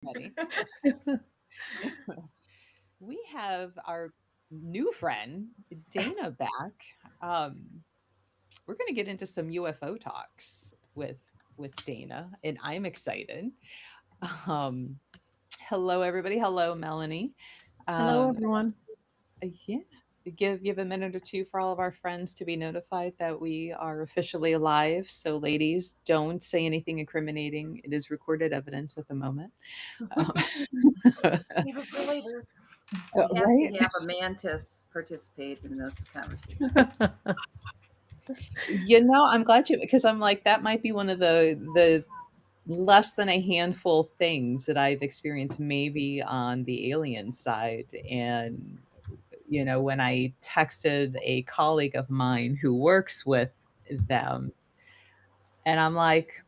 Ready? We have our new friend, Dana, back. We're going to get into some UFO talks with Dana, and I'm excited. Um, Hello, everybody. Hello, Melanie. Hello, Um, everyone. yeah, give a minute or two for all of our friends to be notified that we are officially live. So, ladies, don't say anything incriminating. It is recorded evidence at the moment. Um, Leave it for later. We have right? to have a mantis participate in this conversation. I'm glad you because I'm like that might be one of the less than a handful things that I've experienced maybe on the alien side. And when I texted a colleague of mine who works with them, and I'm like,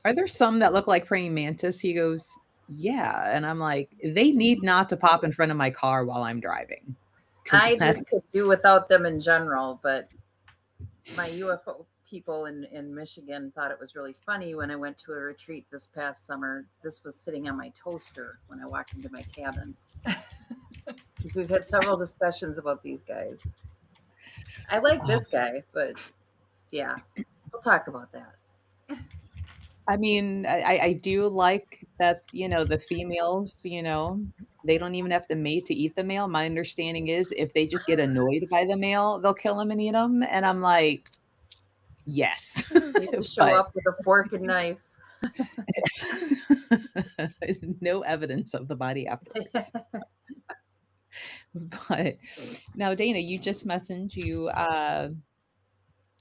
"Are there some that look like praying mantis?" He goes, "Yeah." And I'm like, "They need not to pop in front of my car while I'm driving, because I just that's." could do without them in general, but my UFO people in Michigan thought it was really funny when I went to a retreat this past summer. This was sitting on my toaster when I walked into my cabin. Because we've had several discussions about these guys. I like this guy, but yeah, we'll talk about that. I mean, I do like that, the females, they don't even have to mate to eat the male. My understanding is if they just get annoyed by the male, they'll kill him and eat him. And I'm like, yes. They just show But up with a fork and knife. no evidence of the body afterwards. But now, Dana, you just mentioned that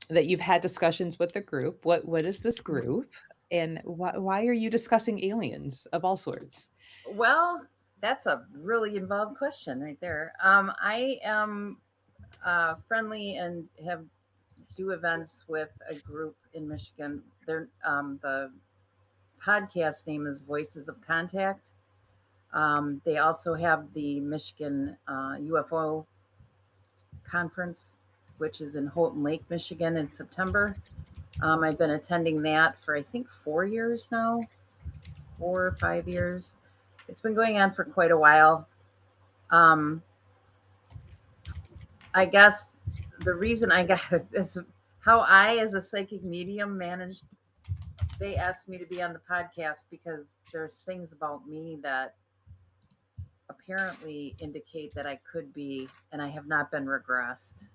you've had discussions with the group. What is this group? And why are you discussing aliens of all sorts? Well, that's a really involved question right there. I am friendly and have do events with a group in Michigan. The podcast name is Voices of Contact. They also have the Michigan UFO conference, which is in Houghton Lake, Michigan, in September. I've been attending that for I think 4 years now, 4 or 5 years. It's been going on for quite a while. Um, I guess the reason I got it is how I, as a psychic medium, managed. They asked me to be on the podcast because there's things about me that apparently indicate that I could be, and I have not been regressed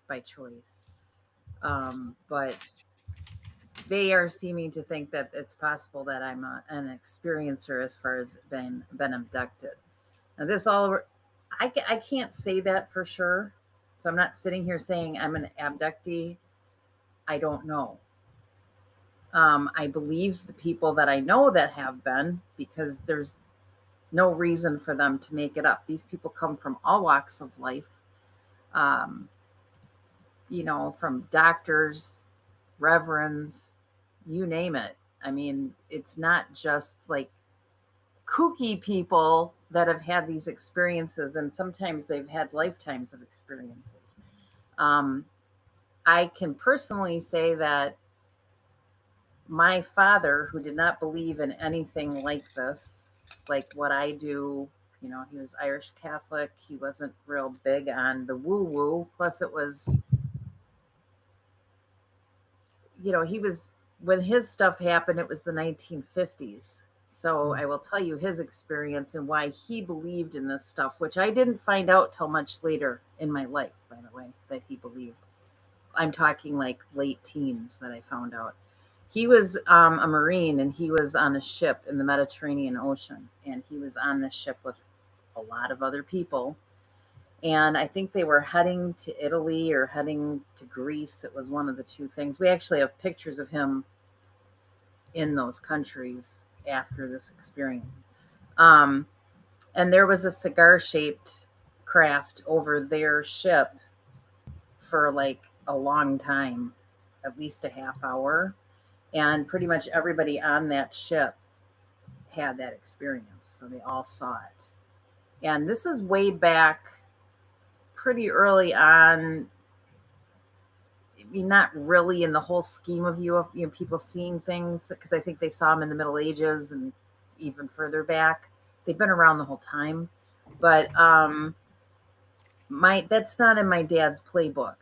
by choice. But they are seeming to think that it's possible that I'm an experiencer as far as been abducted. Now, this all I can't say that for sure. So I'm not sitting here saying I'm an abductee. I don't know. I believe the people that I know that have been because there's no reason for them to make it up. These people come from all walks of life, um, from doctors, reverends, you name it. I mean, it's not just like kooky people that have had these experiences, and sometimes they've had lifetimes of experiences. Um, I can personally say that my father, who did not believe in anything like this, like what I do, he was Irish Catholic. He wasn't real big on the woo woo. Plus, it was, he was, when his stuff happened, it was the 1950s. So I will tell you his experience and why he believed in this stuff, which I didn't find out till much later in my life, by the way, that he believed. I'm talking like late teens that I found out. He was a Marine and he was on a ship in the Mediterranean Ocean. And he was on this ship with a lot of other people. And I think they were heading to Italy or heading to Greece. It was one of the two things. We actually have pictures of him in those countries after this experience. Um, and there was a cigar shaped craft over their ship for like a long time, at least a half hour. And pretty much everybody on that ship had that experience. So they all saw it. And this is way back pretty early on. I mean, not really in the whole scheme of people seeing things because I think they saw them in the Middle Ages and even further back. They've been around the whole time, but my that's not in my dad's playbook.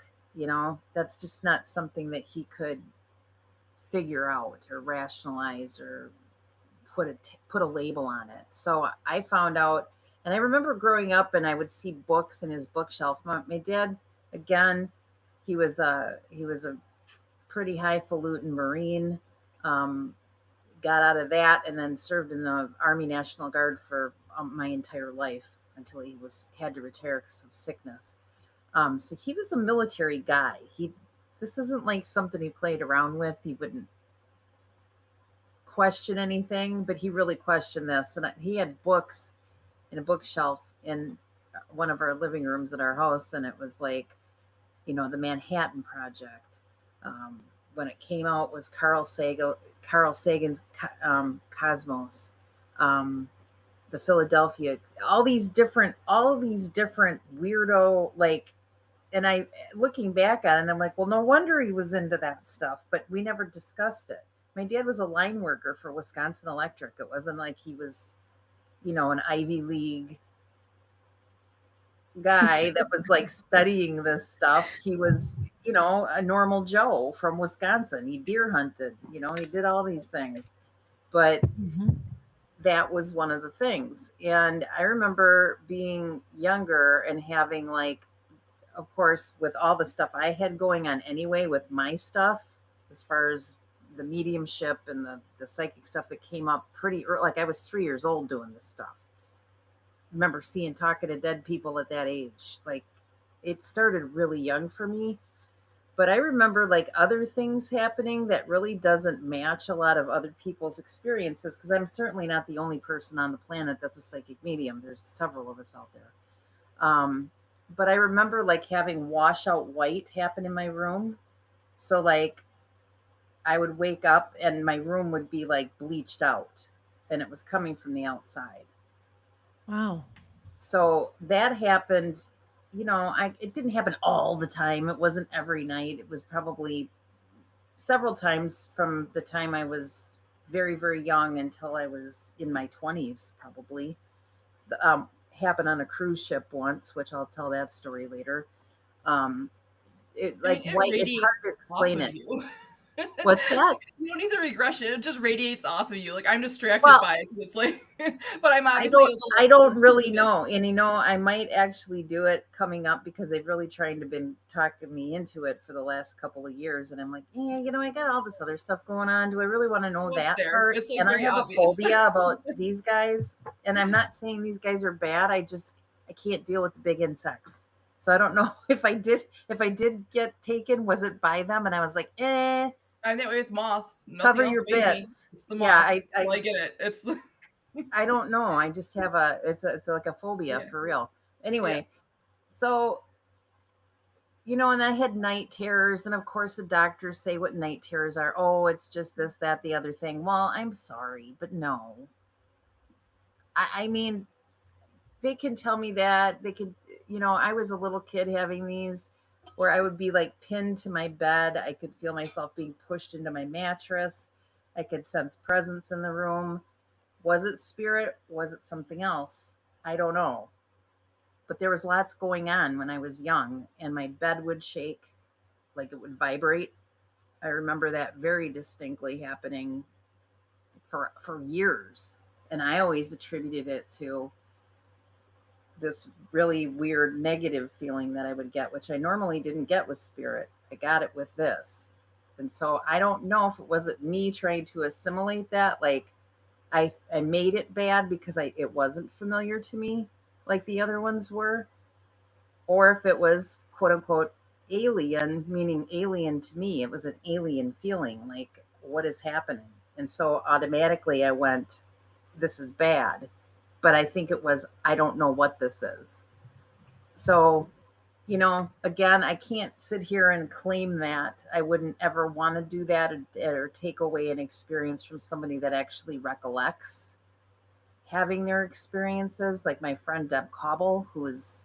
That's just not something that he could figure out or rationalize or put a label on it. So I found out, and I remember growing up, and I would see books in his bookshelf. My dad, again, he was a pretty highfalutin Marine. Um, got out of that, and then served in the Army National Guard for my entire life until he had to retire because of sickness. So he was a military guy. This isn't like something he played around with. He wouldn't question anything, but he really questioned this. And he had books in a bookshelf in one of our living rooms at our house, and it was like, the Manhattan Project. When it came out, was Carl Sagan's Cosmos, the Philadelphia, all these different weirdo, like. And I, looking back on it, I'm like, well, no wonder he was into that stuff, but we never discussed it. My dad was a line worker for Wisconsin Electric. It wasn't like he was, an Ivy League guy that was like studying this stuff. He was, a normal Joe from Wisconsin. He deer hunted, he did all these things. But Mhm. that was one of the things. And I remember being younger and having, like, of course, with all the stuff I had going on anyway with my stuff, as far as the mediumship and the psychic stuff that came up pretty early. Like, I was 3 years old doing this stuff. Remember seeing talking to dead people at that age. Like, it started really young for me. But I remember like other things happening that really doesn't match a lot of other people's experiences, because I'm certainly not the only person on the planet that's a psychic medium. There's several of us out there. Um, but I remember like having washout white happen in my room. So like I would wake up and my room would be like bleached out, and it was coming from the outside. Wow. So that happened, it didn't happen all the time. It wasn't every night. It was probably several times from the time I was very, very young until I was in my 20s, probably. Happened on a cruise ship once, which I'll tell that story later. Um, I mean, like it white, it's hard radiates to off explain of it. you. What's that? You don't need the regression. It just radiates off of you. Like, I'm distracted Well, by it. It's like, but I'm I obviously a don't I little don't really intuitive. know. And I might actually do it coming up, because they've really trying to been talking me into it for the last couple of years. And I'm like, yeah, I got all this other stuff going on. Do I really want to know What's that there? part? It's like And I very have a obvious. phobia about these guys. And I'm not saying these guys are bad. I can't deal with the big insects. So I don't know if I did get taken, was it by them? And I was like, I'm that way with moths. Nothing cover else your phase me. bits. It's the Yeah, I, moths. So I I get it. It's I don't know. I just have it's like a phobia yeah, for real. yeah. Anyway, so and I had night terrors, and of course the doctors say what night terrors are. Oh, it's just this, that, the other thing. Well, I'm sorry, but no. I mean, they can tell me that. They could, I was a little kid having these where I would be like pinned to my bed. I could feel myself being pushed into my mattress. I could sense presence in the room. Was it spirit? Was it something else? I don't know. But there was lots going on when I was young, and my bed would shake, like it would vibrate. I remember that very distinctly happening for years, and I always attributed it to this really weird negative feeling that I would get, which I normally didn't get with spirit. I got it with this. And so I don't know if it wasn't me trying to assimilate that, like I made it bad because it wasn't familiar to me like the other ones were, or if it was quote unquote alien, meaning alien to me. It was an alien feeling, like what is happening? And so automatically I went, this is bad. But I think it was, I don't know what this is. So, again, I can't sit here and claim that. I wouldn't ever want to do that, or take away an experience from somebody that actually recollects having their experiences, like my friend Deb Cobble, who has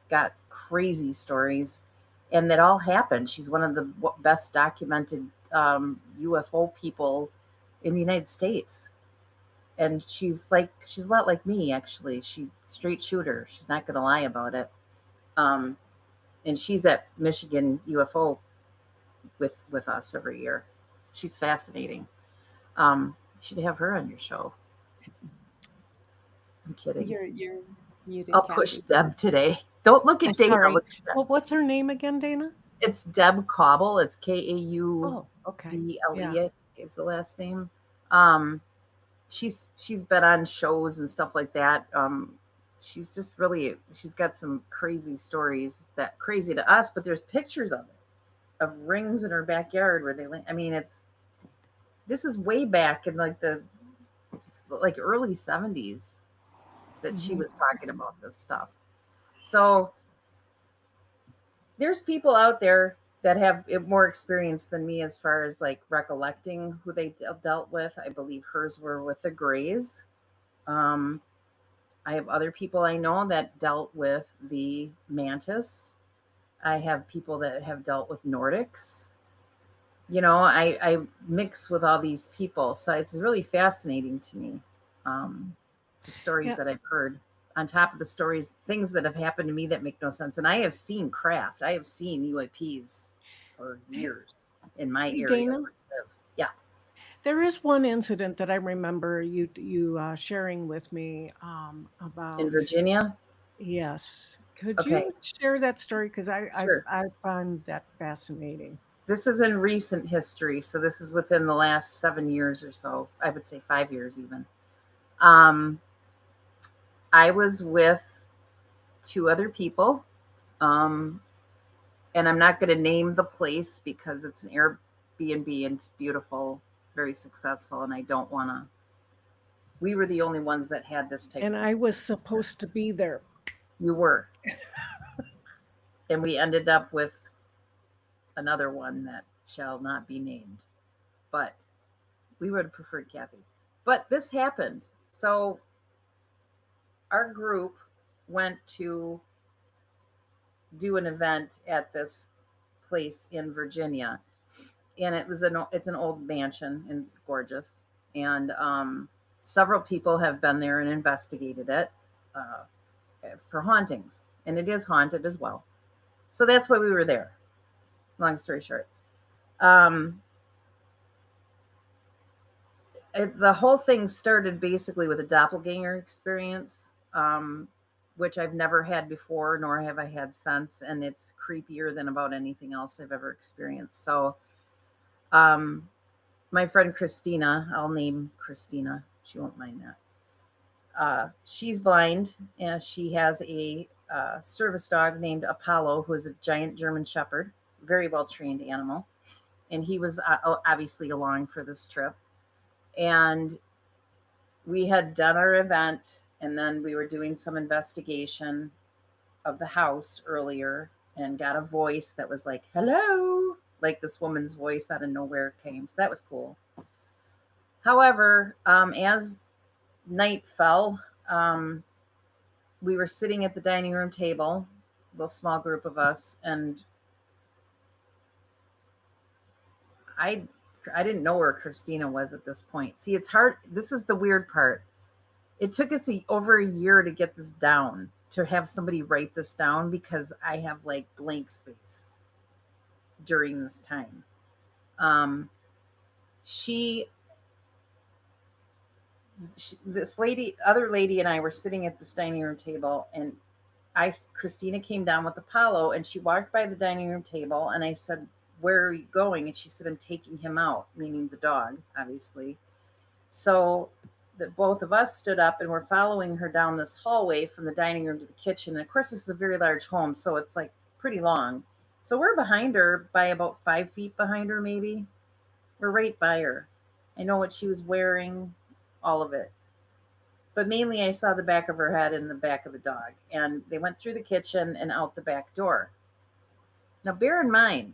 got crazy stories, and that all happened. She's one of the best documented UFO people in the United States. and she's a lot like me actually. She straight shooter. She's not gonna lie about it. Um, and she's at Michigan UFO with us every year. She's fascinating. You should have her on your show. I'm kidding. You're muted, I'll push Kathy. Deb today. Don't look I'm at Dana. sorry. Look at Deb. Well, what's her name again, Dana? It's Deb Cauble. It's Kauble. Oh, okay. I Yeah. think is the last name. She's been on shows and stuff like that. She's just really she's got some crazy stories that crazy to us, but there's pictures of it, of rings in her backyard where they. I mean, this is way back in like the early 70s that she was talking about this stuff. So there's people out there that have more experience than me as far as like recollecting who they dealt with. I believe hers were with the Greys. I have other people I know that dealt with the Mantis. I have people that have dealt with Nordics. I mix with all these people, so it's really fascinating to me. The stories that I've heard, on top of the stories, things that have happened to me that make no sense. And I have seen craft. I have seen UAPs for years in my area. Dana? Yeah. There is one incident that I remember you sharing with me about In Virginia? Yes. Could Okay. you share that story? Because Sure. I find that fascinating. This is in recent history, so this is within the last 7 years or so. I would say 5 years even. I was with 2 other people, and I'm not going to name the place because it's an Airbnb and it's beautiful, very successful, and I don't want to. We were the only ones that had this type. And of I was supposed to be there. You were. And we ended up with another one that shall not be named, but we would have preferred Kathy. But this happened. So our group went to do an event at this place in Virginia, and it's an old mansion and it's gorgeous. And several people have been there and investigated it for hauntings, and it is haunted as well. So that's why we were there. Long story short, the whole thing started basically with a doppelganger experience, which I've never had before, nor have I had since, and it's creepier than about anything else I've ever experienced. So, my friend Christina, I'll name Christina, she won't mind that. She's blind, and she has a service dog named Apollo, who is a giant German Shepherd, very well trained animal, and he was obviously along for this trip. And we had done our event, and then we were doing some investigation of the house earlier and got a voice that was like, hello, like this woman's voice out of nowhere came. So that was cool. However, as night fell, we were sitting at the dining room table, a little small group of us, and I didn't know where Christina was at this point. See, it's hard. This is the weird part. It took us over a year to get this down, to have somebody write this down, because I have like blank space during this time. This other lady and I were sitting at this dining room table, and Christina came down with Apollo, and she walked by the dining room table, and I said, where are you going? And she said, I'm taking him out, meaning the dog, obviously. So both of us stood up and we're following her down this hallway from the dining room to the kitchen. And of course, this is a very large home, so it's like pretty long. So we're behind her by about 5 feet behind her, maybe. We're right by her. I know what she was wearing, all of it. But mainly I saw the back of her head and the back of the dog. And they went through the kitchen and out the back door. Now, bear in mind,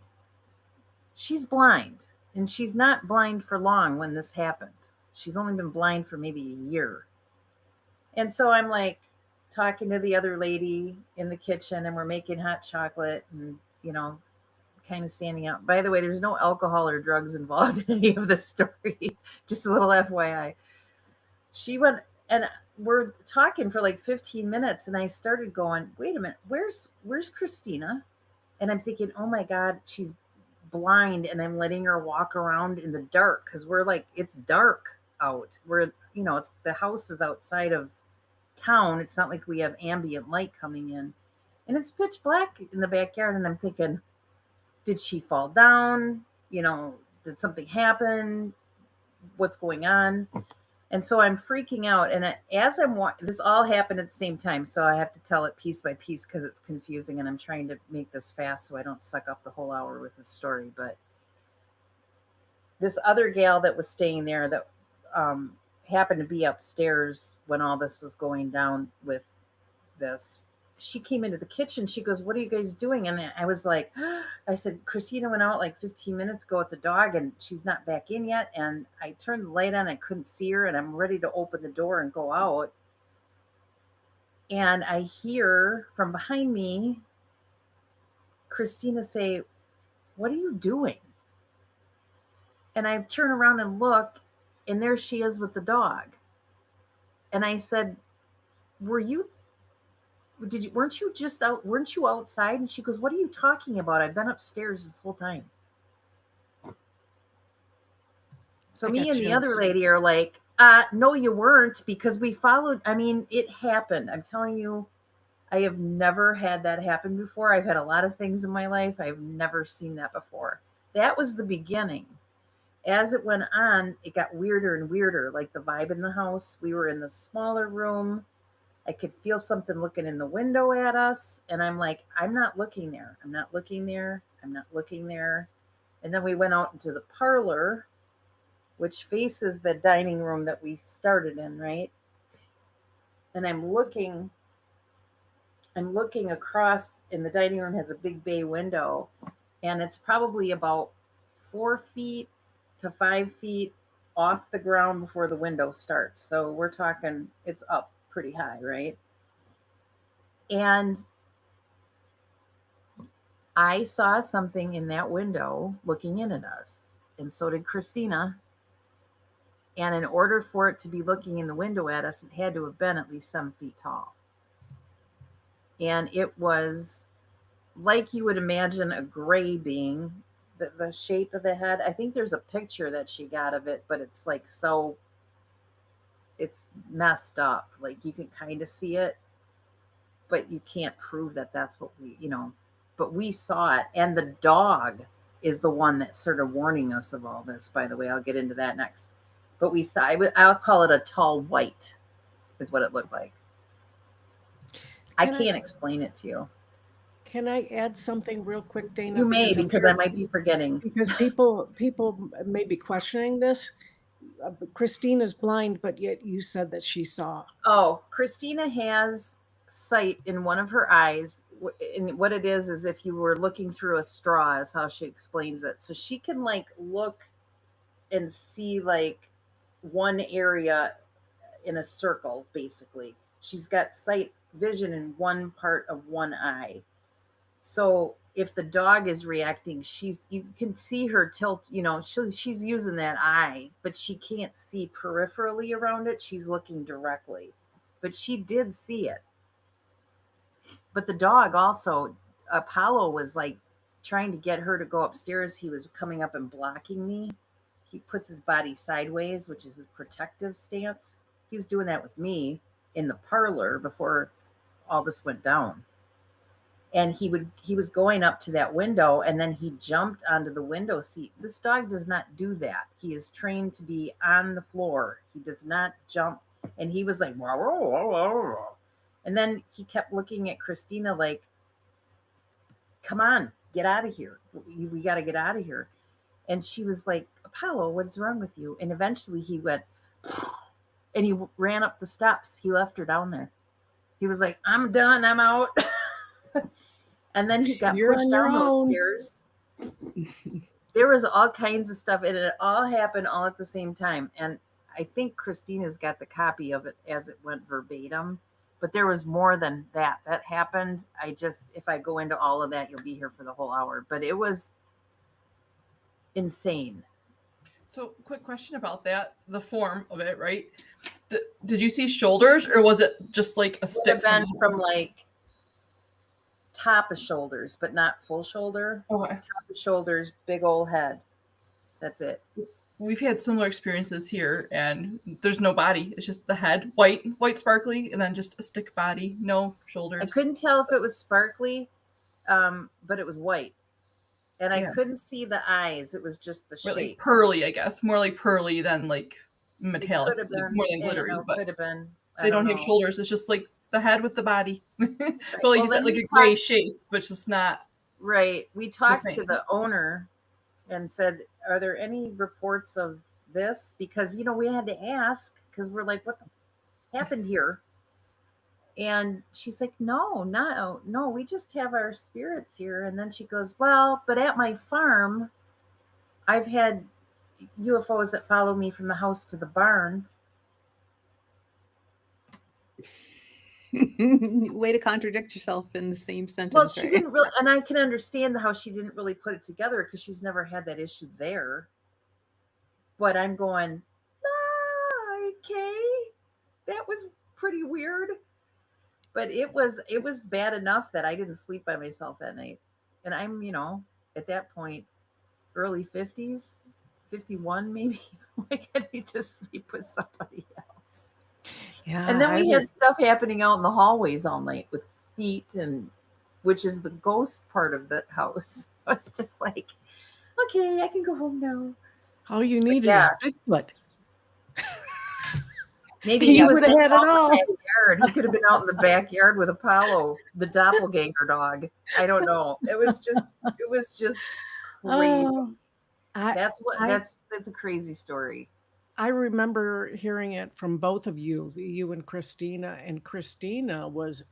she's blind, and she's not blind for long when this happened. She's only been blind for maybe a year. And so I'm like talking to the other lady in the kitchen, and we're making hot chocolate and, kind of standing out. By the way, there's no alcohol or drugs involved in any of this story. Just a little FYI. she went, and we're talking for like 15 minutes, and I started going, wait a minute, where's Christina? And I'm thinking, oh my God, she's blind, and I'm letting her walk around in the dark because we're like, it's dark out. It's the house is outside of town. It's not like we have ambient light coming in, and it's pitch black in the backyard. And I'm thinking, did she fall down? Did something happen? What's going on? And so I'm freaking out. And as this all happened at the same time. So I have to tell it piece by piece because it's confusing. And I'm trying to make this fast so I don't suck up the whole hour with the story. But this other gal that was staying there that happened to be upstairs when all this was going down with this, she came into the kitchen. She goes, what are you guys doing? And I was like, I said, Christina went out like 15 minutes ago with the dog and she's not back in yet. And I turned the light on. I couldn't see her, and I'm ready to open the door and go out. And I hear from behind me, Christina say, what are you doing? And I turn around and look, and there she is with the dog. And I said, weren't you outside? And she goes, what are you talking about? I've been upstairs this whole time. So me and the other lady are like, no, you weren't, because we followed. I mean, it happened. I'm telling you, I have never had that happen before. I've had a lot of things in my life. I've never seen that before. That was the beginning. As it went on, it got weirder and weirder, like the vibe in the house. We were in the smaller room. I could feel something looking in the window at us. And I'm like, I'm not looking there. I'm not looking there. I'm not looking there. And then we went out into the parlor, which faces the dining room that we started in, right? And I'm looking across, and the dining room has a big bay window. And it's probably about 4 feet to 5 feet off the ground before the window starts. So we're talking, it's up pretty high, right? And I saw something in that window looking in at us, and so did Christina. And in order for it to be looking in the window at us, it had to have been at least 7 feet tall. And it was like you would imagine a gray being, the shape of the head. I think there's a picture that she got of it, but it's like it's messed up. Like you can kind of see it, but you can't prove that that's what but we saw it. And the dog is the one that started warning us of all this, by the way. I'll get into that next. But we saw, I'll call it a tall white is what it looked like. I can't explain it to you. Can I add something real quick, Dana? You may, because I might be forgetting. Because people may be questioning this. Christina's blind, but yet you said that she saw. Oh, Christina has sight in one of her eyes. And what it is if you were looking through a straw, is how she explains it. So she can like look and see like one area in a circle, basically. She's got sight vision in one part of one eye. So if the dog is reacting, you can see her tilt, she's using that eye, but she can't see peripherally around it. She's looking directly, but she did see it. But the dog also, Apollo was like trying to get her to go upstairs. He was coming up and blocking me. He puts his body sideways, which is his protective stance. He was doing that with me in the parlor before all this went down. And he was going up to that window, and then he jumped onto the window seat. This dog does not do that. He is trained to be on the floor. He does not jump. And he was like, wah, wah, wah, wah, wah. And then he kept looking at Christina like, come on, get out of here. We got to get out of here. And she was like, Apollo, what's wrong with you? And eventually he went, and he ran up the steps. He left her down there. He was like, I'm done. I'm out. And then he got pushed down those stairs. There was all kinds of stuff, and it all happened all at the same time. And I think Christina's got the copy of it as it went verbatim, but there was more than that happened. If I go into all of that, you'll be here for the whole hour, but it was insane. So, quick question about that. The form of it, right? Did you see shoulders, or was it just like a Would stick have been the from like top of shoulders, but not full shoulder. Okay. Top of shoulders, big old head. That's it. We've had similar experiences here, and there's no body. It's just the head, white sparkly, and then just a stick body, no shoulders. I couldn't tell if it was sparkly, but it was white. And I couldn't see the eyes. It was just the shape. Like pearly, I guess. More like pearly than like metallic. Could have been. More than glittery. But could have been. They don't have shoulders. It's just like the head with the body. Right. But like you said, like a gray shape, but it's just not. Right. We talked to the owner and said, are there any reports of this? Because, we had to ask because we're like, what happened here? And she's like, no, we just have our spirits here. And then she goes, well, but at my farm, I've had UFOs that follow me from the house to the barn. Way to contradict yourself in the same sentence. Well, she didn't really, and I can understand how she didn't really put it together because she's never had that issue there. But I'm going, okay, that was pretty weird. But it was bad enough that I didn't sleep by myself that night. And I'm, at that point, early 50s, 51 maybe. Like I need to sleep with somebody else. Yeah. And then we had stuff happening out in the hallways all night with feet, and which is the ghost part of the house. It's just like, okay, I can go home now. All you need is Bigfoot. Maybe he would have had it all. He could have been out in the backyard with Apollo, the doppelganger dog. I don't know. It was just crazy. That's a crazy story. I remember hearing it from both of you and Christina, and Christina was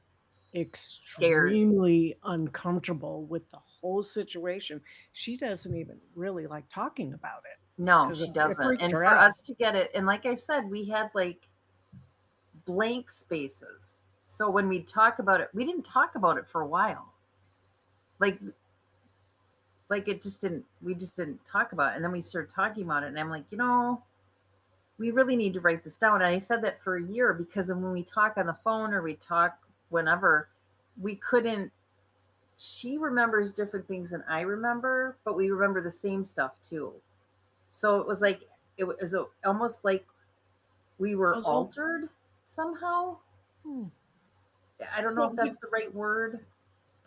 extremely uncomfortable with the whole situation. She doesn't even really like talking about it. No, she doesn't. And for us to get it, and like I said, we had like blank spaces. So when we talk about it, we didn't talk about it for a while. Like it just didn't, we just didn't talk about it. And then we started talking about it, and I'm like, we really need to write this down. And I said that for a year because when we talk on the phone or we talk whenever, we couldn't, she remembers different things than I remember, but we remember the same stuff too. So it was like, it was almost like we were altered somehow. I don't know if that's the right word.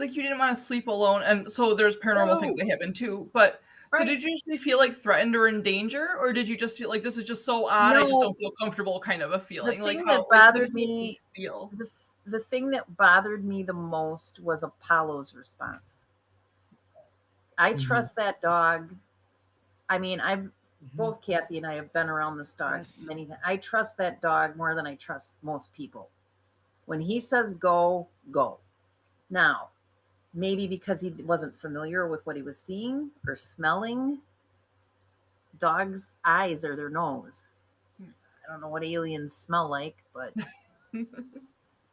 Like you didn't want to sleep alone. And so there's paranormal things that happen too. But so did you usually feel like threatened or in danger? Or did you just feel like this is just so odd? No, I just don't feel comfortable kind of a feeling. The thing that bothered me, the thing that bothered me the most was Apollo's response. I trust that dog. I mean, both Kathy and I have been around this dog many times. I trust that dog more than I trust most people. When he says go, go. Now, maybe because he wasn't familiar with what he was seeing or smelling. Dogs' eyes are their nose. I don't know what aliens smell like, but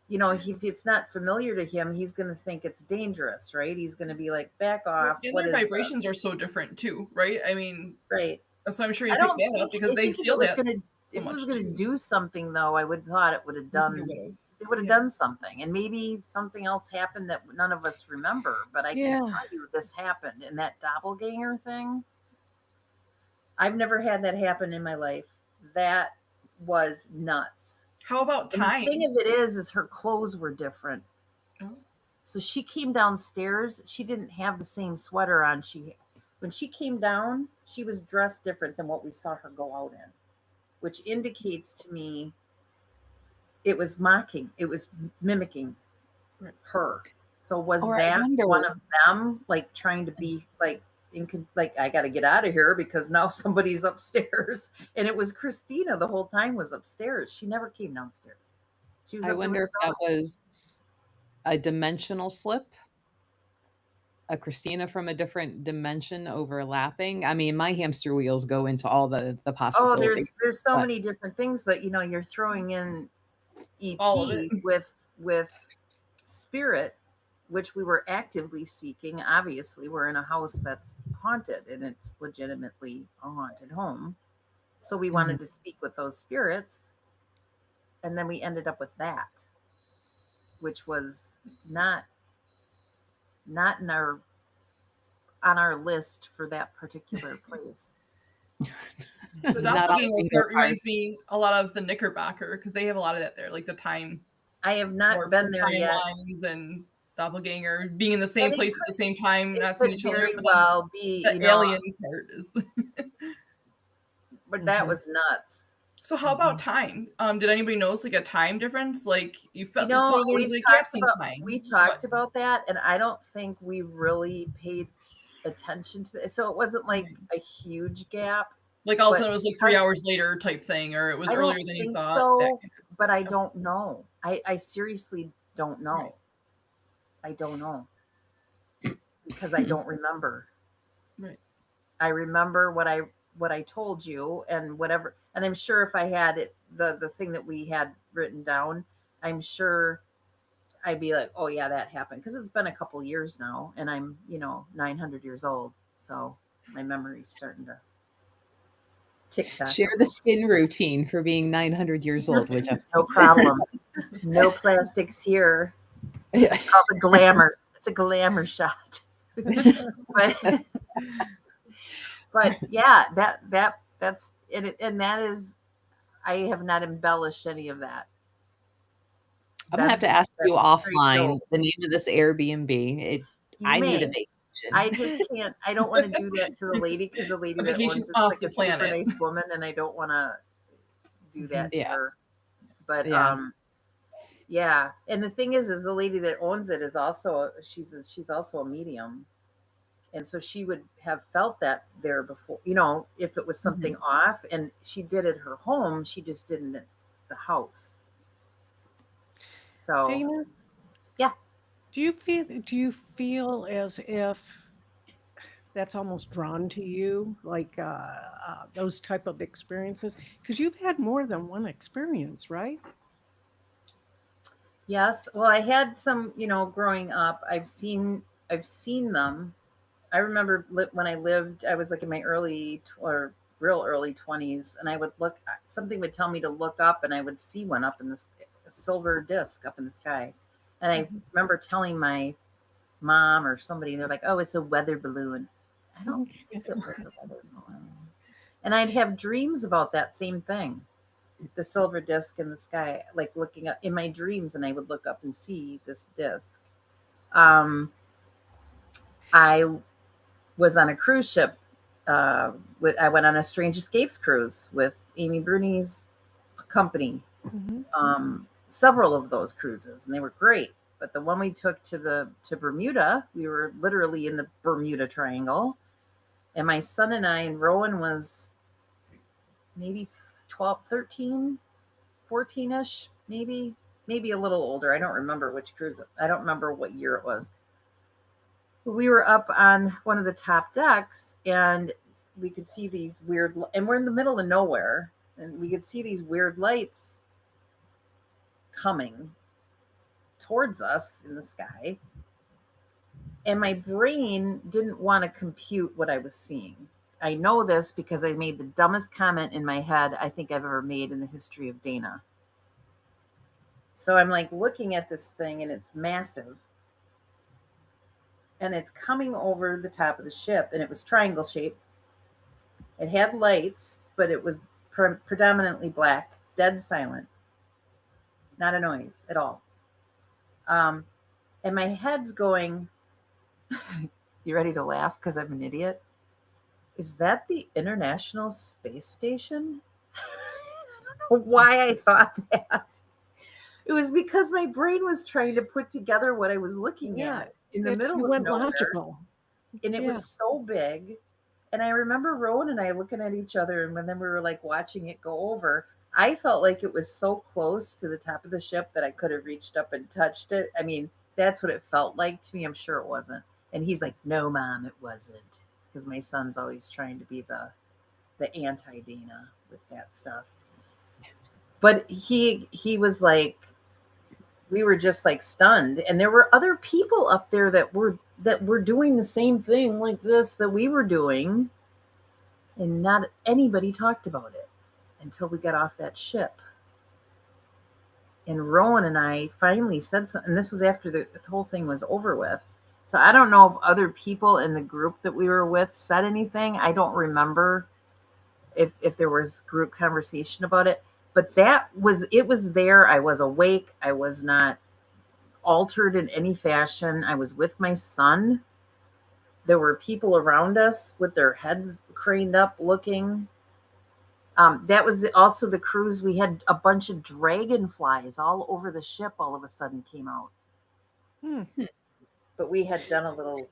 if it's not familiar to him, he's going to think it's dangerous, right? He's going to be like, back off. And their vibrations are so different too, right? I mean, right. So I'm sure you picked that up because they feel that. If it was going to do something, though, I would have thought it would have done. It would have done something, and maybe something else happened that none of us remember. But I can tell you this happened, and that doppelganger thing. I've never had that happen in my life. That was nuts. How about time? The thing of it is her clothes were different. Oh. So she came downstairs. She didn't have the same sweater on. When she came down, she was dressed different than what we saw her go out in, which indicates to me it was mocking. It was mimicking her. So was that one of them, like trying to be like I got to get out of here because now somebody's upstairs? And it was Christina the whole time was upstairs. She never came downstairs. She was. I wonder if that was a dimensional slip. A Christina from a different dimension overlapping. I mean, my hamster wheels go into all the possibilities. Oh, there's so many different things, but you're throwing in ET with spirit, which we were actively seeking. Obviously, we're in a house that's haunted, and it's legitimately a haunted home. So we wanted to speak with those spirits. And then we ended up with that, which was not in our on our list for that particular place. The doppelganger part reminds me a lot of the Knickerbocker, because they have a lot of that there, like the time. I have not been there yet. And doppelganger being in the same place at the same time, not seeing each other. Very well be the alien part is. But that was nuts. So how about time? Did anybody notice like a time difference? Like you felt there was like gaps in time. We talked about that, and I don't think we really paid attention to it. So it wasn't like a huge gap. Like all of a sudden it was like 3 hours later type thing, or it was earlier than you thought. So, but I don't know. I seriously don't know. Right. I don't know. Because I don't remember. Right. I remember what I told you and whatever. And I'm sure if I had it, the thing that we had written down, I'm sure I'd be like, oh yeah, that happened. Because it's been a couple years now, and I'm 900 years old, so my memory's starting to tick-tock. Share the skin routine for being 900 years old, would you? No problem. No plastics here. It's called a glamour. It's a glamour shot. But yeah, that's and that is, I have not embellished any of that. I'm gonna have to ask you offline the name of this Airbnb. I need a vacation. I just can't. I don't want to do that to the lady, because the lady that owns it's like a super nice woman, and I don't want to do that to her. But yeah. And the thing is the lady that owns it is also she's also a medium. And so she would have felt that there before, if it was something off, and she did at her home, she just didn't at the house. So, Dana, yeah. Do you feel as if that's almost drawn to you, like those type of experiences? Because you've had more than one experience, right? Yes. Well, I had some, growing up. I've seen them. I remember when I was like in my real early 20s, and I would something would tell me to look up, and I would see one up in the silver disc up in the sky. And I remember telling my mom or somebody, and they're like, oh, it's a weather balloon. I don't think it was a weather balloon. And I'd have dreams about that same thing, the silver disc in the sky, like looking up in my dreams, and I would look up and see this disc. I was on a cruise ship. I went on a Strange Escapes cruise with Amy Bruni's company. Several of those cruises, and they were great. But the one we took to Bermuda, we were literally in the Bermuda Triangle, and my son and I, and Rowan was maybe 12, 13, 14-ish, maybe a little older. I don't remember which cruise. I don't remember what year it was. We were up on one of the top decks, and we could see these weird, and we're in the middle of nowhere, and we could see these weird lights coming towards us in the sky. And my brain didn't want to compute what I was seeing. I know this because I made the dumbest comment in my head I think I've ever made in the history of Dana. So I'm like looking at this thing, and it's massive. And it's coming over the top of the ship, and it was triangle shaped. It had lights, but it was predominantly black, dead silent. Not a noise at all. And my head's going, you ready to laugh because I'm an idiot? Is that the International Space Station? I don't know why I thought that. It was because my brain was trying to put together what I was looking at in the middle of nowhere. Logical. And it was so big. And I remember Rowan and I looking at each other, and then we were like watching it go over, I felt like it was so close to the top of the ship that I could have reached up and touched it. I mean, that's what it felt like to me. I'm sure it wasn't. And he's like, no, Mom, it wasn't. Because my son's always trying to be the anti-Dana with that stuff. But he was like, we were just like stunned. And there were other people up there that were doing the same thing like this that we were doing. And not anybody talked about it. until we got off that ship. And Rowan and I finally said something, and this was after the whole thing was over with. So I don't know if other people in the group that we were with said anything. I don't remember if there was group conversation about it. But it was there. I was awake. I was not altered in any fashion. I was with my son. There were people around us with their heads craned up looking. That was also the cruise. We had a bunch of dragonflies all over the ship all of a sudden came out. But we had done a little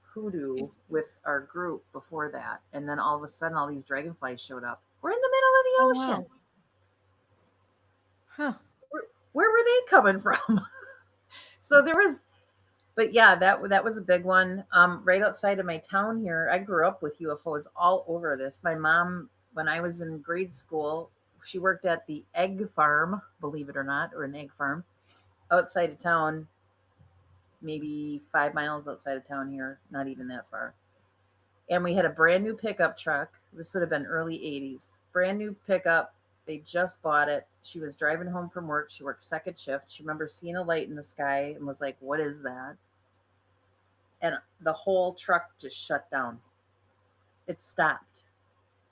hoodoo with our group before that. And then all of a sudden, all these dragonflies showed up. We're in the middle of the ocean. Wow. Huh. Where were they coming from? So there was, but yeah, that was a big one. Right outside of my town here, I grew up with UFOs all over this. My mom, when I was in grade school, she worked at the egg farm, believe it or not, or an egg farm outside of town, maybe 5 miles outside of town here, not even that far. And we had a brand new pickup truck. This would have been early 80s. Brand new pickup. They just bought it. She was driving home from work. She worked second shift. She remembers seeing a light in the sky and was like, "What is that?" And the whole truck just shut down. It stopped.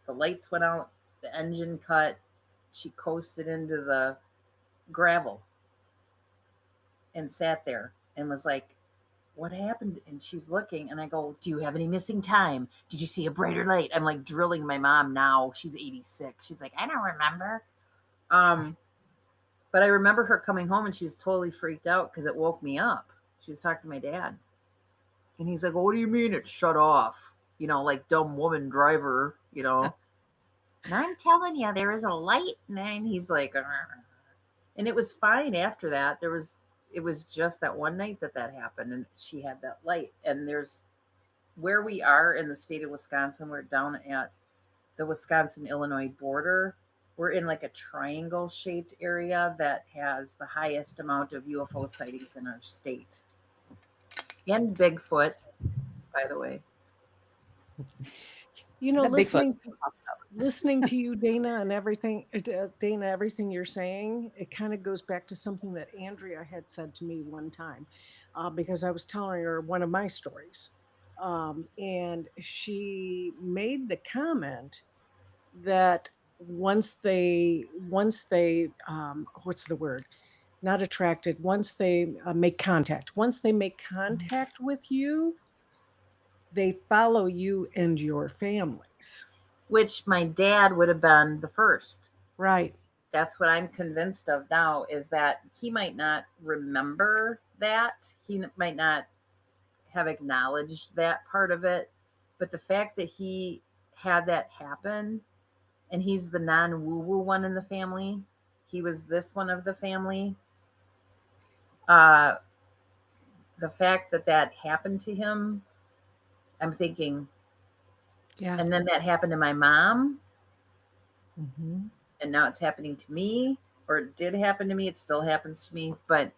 The lights went out. The engine cut. She coasted into the gravel and sat there and was like, "What happened?" And she's looking, and I go, "Do you have any missing time? Did you see a brighter light?" I'm like drilling my mom now. She's 86. She's like, "I don't remember." But I remember her coming home and she was totally freaked out because it woke me up. She was talking to my dad. And he's like, "Well, what do you mean it shut off? You know, like dumb woman driver, you know." And I'm telling you, there is a light. And then he's like, "Arr." And it was fine after that. It was just that one night that happened, and she had that light. And there's where we are in the state of Wisconsin. We're down at the Wisconsin-Illinois border. We're in like a triangle-shaped area that has the highest amount of UFO sightings in our state. And Bigfoot, by the way. You know, That Bigfoot. listening to you, Dana, and everything, Dana, everything you're saying, it kind of goes back to something that Andrea had said to me one time, because I was telling her one of my stories, and she made the comment that once they, what's the word? Not attracted. Once they make contact. Once they make contact with you, they follow you and your families. Which my dad would have been the first. Right. That's what I'm convinced of now, is that he might not remember that. He might not have acknowledged that part of it. But the fact that he had that happen, and he's the non-woo-woo one in the family, he was this one of the family. The fact that happened to him, I'm thinking, Yeah. and then that happened to my mom. Mm-hmm. And now it's happening to me, or it did happen to me. It still happens to me. But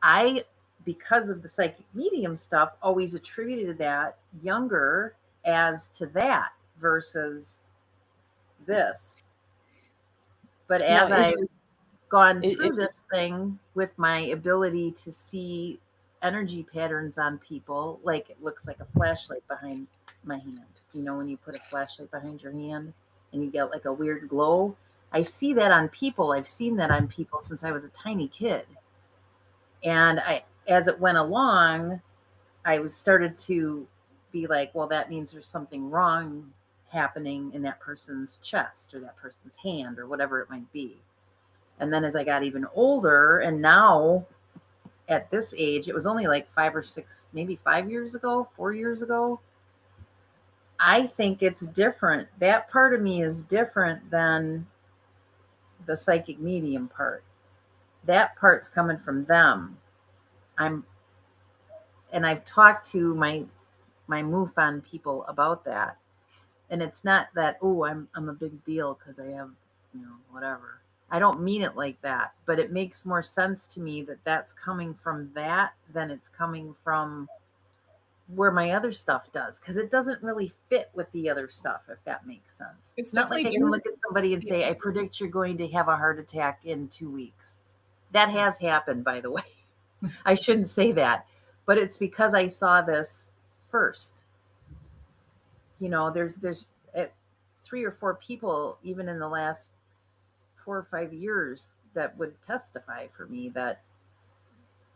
I, because of the psychic medium stuff, always attributed that younger as to that versus this. But as I've gone through this thing with my ability to see energy patterns on people, like it looks like a flashlight behind my hand. You know, when you put a flashlight behind your hand and you get like a weird glow. I see that on people. I've seen that on people since I was a tiny kid. And as it went along, I started to be like, well, that means there's something wrong happening in that person's chest or that person's hand or whatever it might be. And then as I got even older, and now at this age, it was only like 5 or 6, maybe 5 years ago, 4 years ago, I think it's different. That part of me is different than the psychic medium part. That part's coming from them. I've talked to my MUFON people about that. And it's not that, oh, I'm a big deal because I have, whatever. I don't mean it like that, but it makes more sense to me that that's coming from that than it's coming from where my other stuff does, because it doesn't really fit with the other stuff, if that makes sense. It's It's not like I definitely can different. look at somebody and say, I predict you're going to have a heart attack in 2 weeks. That has happened, by the way. I shouldn't say that, but it's because I saw this first. There's 3 or 4 people, even in the last 4 or 5 years, that would testify for me that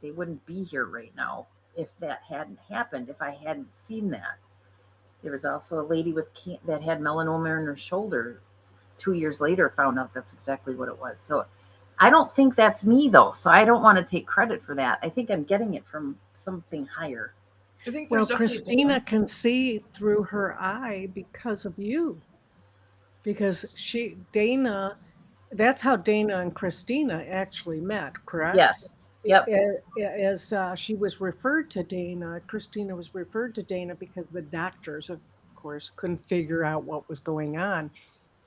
they wouldn't be here right now if that hadn't happened, if I hadn't seen that. There was also a lady that had melanoma in her shoulder. 2 years later, found out that's exactly what it was. So I don't think that's me, though. So I don't want to take credit for that. I think I'm getting it from something higher. I think Well, there's definitely a Christina difference. can see through her eye because of you. Because Dana, that's how Dana and Christina actually met, correct? Yes. Yep. As she was referred to Dana, Christina was referred to Dana because the doctors, of course, couldn't figure out what was going on.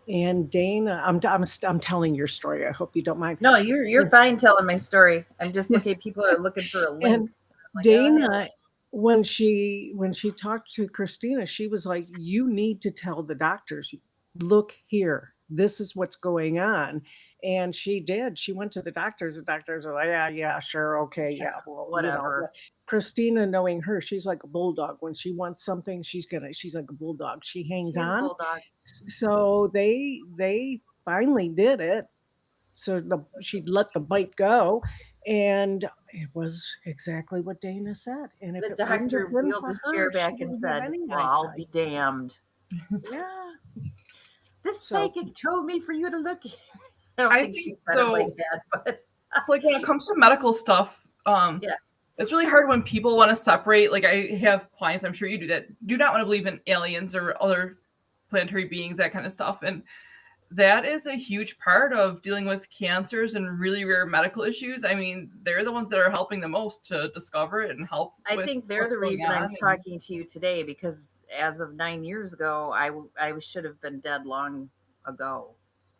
And Dana, I'm telling your story. I hope you don't mind. No, you're fine telling my story. I'm just looking. People are looking for a link. And Like, Dana, when she talked to Christina, she was like, "You need to tell the doctors. Look here. This is what's going on." And she did. She went to the doctors. The doctors are like, "Yeah, yeah, sure, okay, yeah, well, whatever. Christina, knowing her, she's like a bulldog. When she wants something, she's like a bulldog. She hangs She's a on. bulldog. So they finally did it. So she let the bite go, and it was exactly what Dana said. And if The it wouldn't have doctor been wheeled for his her, chair she back and wouldn't have said, any "Well, I'll eyesight." be damned. Yeah. This So- psychic told me for you to look here." I don't I think she think said it so. like that, but So like when it comes to medical stuff, yeah. it's really hard when people want to separate. Like I have clients, I'm sure you do, that do not want to believe in aliens or other planetary beings, that kind of stuff. And that is a huge part of dealing with cancers and really rare medical issues. I mean, they're the ones that are helping the most to discover it and help. I with think they're what's the going reason I'm on. talking to you today, because as of 9 years ago, I should have been dead long ago.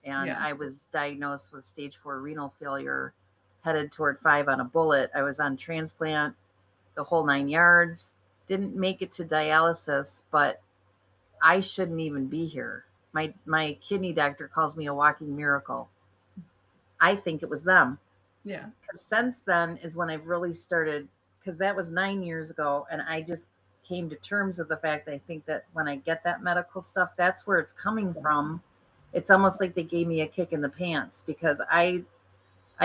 And Yeah. I was diagnosed with stage 4 renal failure, headed toward 5 on a bullet. I was on transplant, the whole 9 yards. Didn't make it to dialysis, but I shouldn't even be here. My kidney doctor calls me a walking miracle. I think it was them. Yeah. Because since then is when I've really started, because that was 9 years ago, and I just came to terms with the fact that I think that when I get that medical stuff, that's where it's coming from. It's almost like they gave me a kick in the pants, because I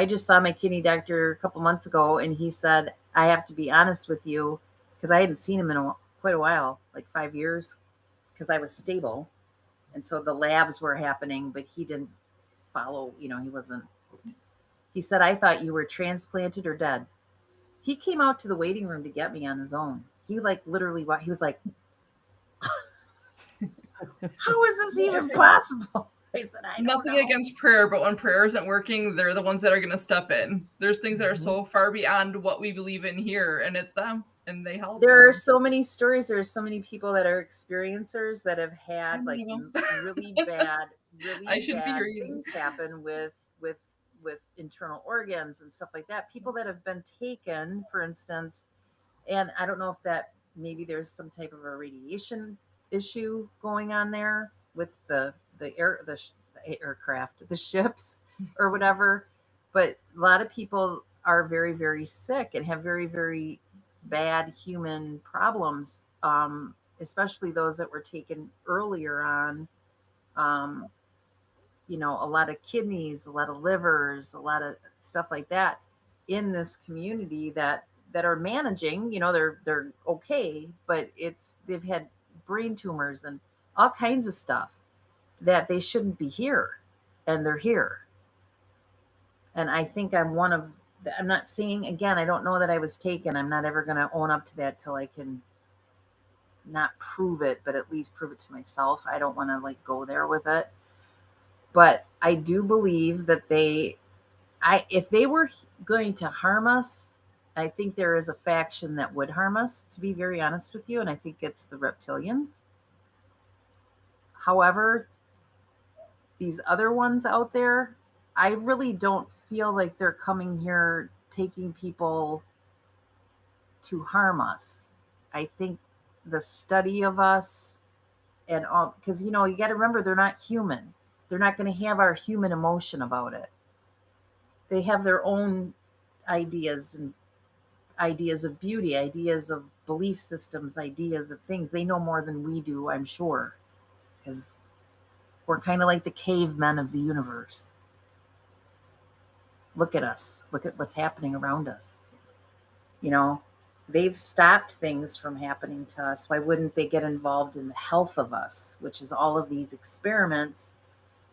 just saw my kidney doctor a couple months ago, and he said, I have to be honest with you, because I hadn't seen him in quite a while, like 5 years, because I was stable. And so the labs were happening, but he didn't follow, he wasn't. He said, I thought you were transplanted or dead. He came out to the waiting room to get me on his own. He literally, he was like, how is this even possible? I said, I don't Nothing know. against prayer, but when prayer isn't working, they're the ones that are going to step in. There's things that are so far beyond what we believe in here, and it's them, and they help. There are so many stories. There are so many people that are experiencers that have had like really bad, things happen with internal organs and stuff like that. People that have been taken, for instance, and I don't know if that maybe there's some type of a radiation issue going on there with the aircraft, the ships or whatever. But a lot of people are very, very sick and have very, very bad human problems, especially those that were taken earlier on. A lot of kidneys, a lot of livers, a lot of stuff like that in this community that are managing. They're okay, but they've had brain tumors and all kinds of stuff that they shouldn't be here, and they're here. And I think I'm not saying, again, I don't know that I was taken. I'm not ever going to own up to that till I can not prove it, but at least prove it to myself. I don't want to go there with it. But I do believe that if they were going to harm us, I think there is a faction that would harm us, to be very honest with you. And I think it's the reptilians. However, these other ones out there, I really don't feel like they're coming here taking people to harm us. I think the study of us and all, because you got to remember they're not human. They're not going to have our human emotion about it. They have their own ideas and ideas of beauty, ideas of belief systems, ideas of things. They know more than we do, I'm sure, because we're kind of like the cavemen of the universe. Look at us. Look at what's happening around us. They've stopped things from happening to us. Why wouldn't they get involved in the health of us, which is all of these experiments?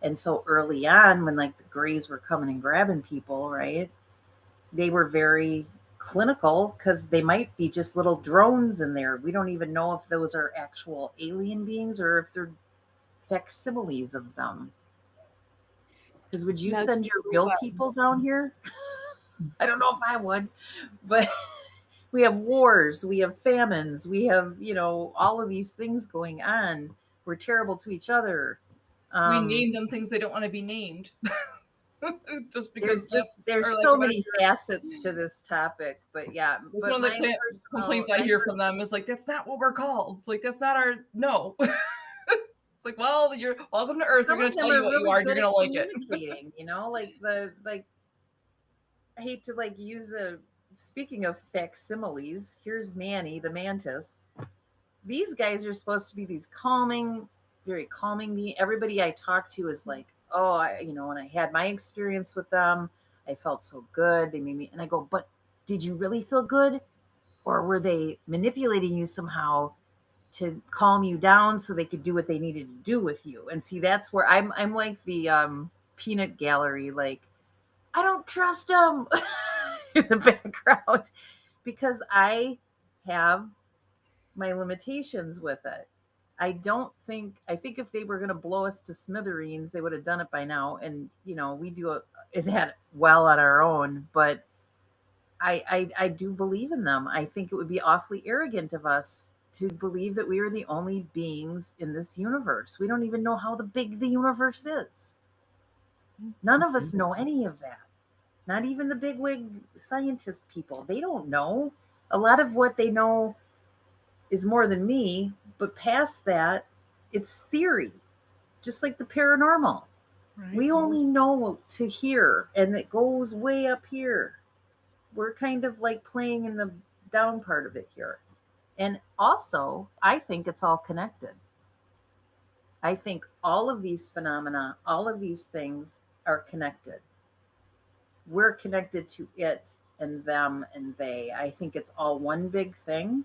And so early on, when like the Greys were coming and grabbing people, right? They were very clinical because they might be just little drones in there. We don't even know if those are actual alien beings or if they're facsimiles of them. Because would you send your real people down here? I don't know if I would, but we have wars, we have famines, we have, all of these things going on. We're terrible to each other. We name them things they don't want to be named. Just because there's so many facets to this topic, but yeah. That's one of the complaints I hear from them is like, that's not what we're called. It's like, that's not our, no. It's like, well, you're welcome to Earth. They're going to tell you what you are, and you're going to like it. I hate to use speaking of facsimiles, here's Manny, the mantis. These guys are supposed to be these calming, very calming me. Everybody I talk to is like, oh, when I had my experience with them, I felt so good. They made me, and I go, but did you really feel good? Or were they manipulating you somehow to calm you down so they could do what they needed to do with you? And see, that's where I'm like the peanut gallery, like, I don't trust them in the background because I have my limitations with it. I think if they were going to blow us to smithereens, they would have done it by now. And, we do that well on our own, but I do believe in them. I think it would be awfully arrogant of us to believe that we are the only beings in this universe. We don't even know how big the universe is. None of us know any of that. Not even the bigwig scientist people. They don't know. A lot of what they know is more than me, but past that, it's theory, just like the paranormal. Right. We only know to here, and it goes way up here. We're kind of like playing in the down part of it here. And also, I think it's all connected. I think all of these phenomena, all of these things are connected. We're connected to it and them and they. I think it's all one big thing.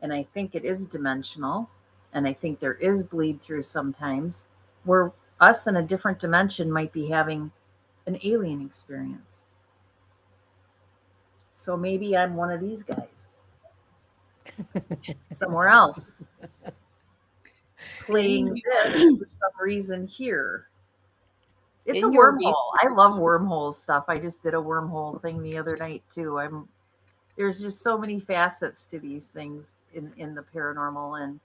And I think it is dimensional. And I think there is bleed through sometimes where us in a different dimension might be having an alien experience. So maybe I'm one of these guys somewhere else playing this for some reason here. It's a wormhole. I love wormhole stuff. I just did a wormhole thing the other night too. There's just so many facets to these things in the paranormal, and